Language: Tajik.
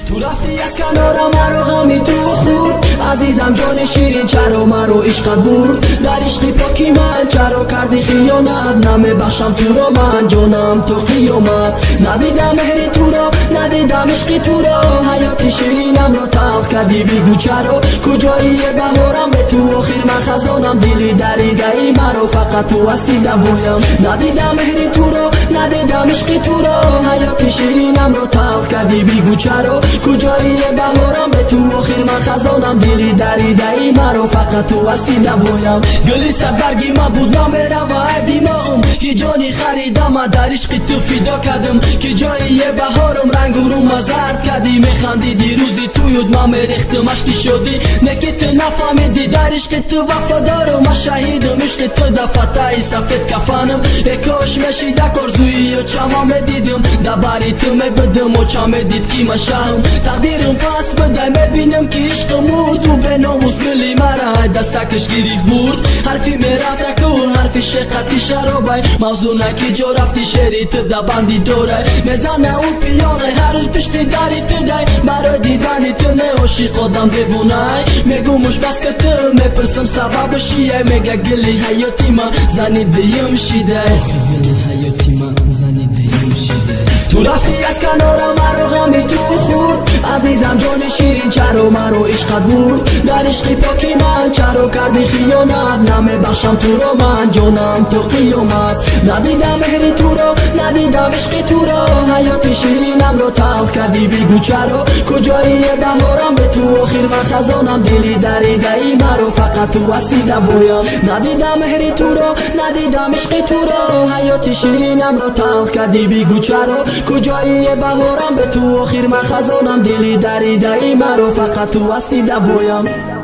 تو رفتی از کنارم مرا غمی تو خورد عزیزم جان شیرین چرا مرا عشقت برد در عشقی پاکی من چرا کردی خیانت نمیبخشم تو را من جانم تو قیامت ندیدم مهری تو را ندیدم عشقی تو را حیات شیرینم را تلخ کردی بگو چرا کجایی بهارم به تو آخر من خزانم دلی دریده ای مرا فقط تو هستی دوایم ندیدم مهری تو را ندیدم عشقی تو را حیات شیرینم را تلخ کردی بگو چرا کجایی بهارم به تو آخر من خزانم دلی دریده ای مرا فقط تو هستی دوایم گلی صد برگی من بود من برم دیماغم که جانی خریدم در عشق تو فدا کردم که جایی بهارم رنگ و روم زرد کردی میخندیدی روزی تو یاد من میریختم عشقی شدی نکی تو نفهمیدی در عشق تو وفادارم شهیدم عشق تو دفتای سفید کفنم کاش میشید کارزویی و چما میدیدم دبری تو میبدم و چما میدید کی من شهم تقدیرم پس بده میبینم که عشق مرد و به ناموس دلی مرا دستکش گریف برد حرفی میرفت کن حرفی شقتی شرابای موضوع نکی جا رفتی شری تو دبندی دوره میزنه اون پیانه هر روز پشتی داری تو دای برای دیدنی تو نهاشی خودم ببونای میگو مش بس که تو میپرسم سبب شیه میگه گلی حیاتی من زنی دیم شیده گلی حیاتی من زنی دیم شیده تو رفتی از کنارم مرا غمی تو خورد عزیزم جان شیرین چرا مرا عشقت برد در عشقی پاکی من چرا کردی خیانت نمیبخشم تو را من جانم تو قیامت ندیدم مهری تو را ندیدم عشقی تو را حیات شیرینم را تلخ کردی بگو چرا کجایی بهارم به تو آخر من خزانم دلی دریده ای مرا فقط تو هستی دوایم ندیدم مهری تو را ندیدم عشقی تو را حیات شیرینم را تلخ کردی بگو چرا کجایی بهارم به تو آخر من خزانم دلی دریده ای مرا فقط تو هستی دوایم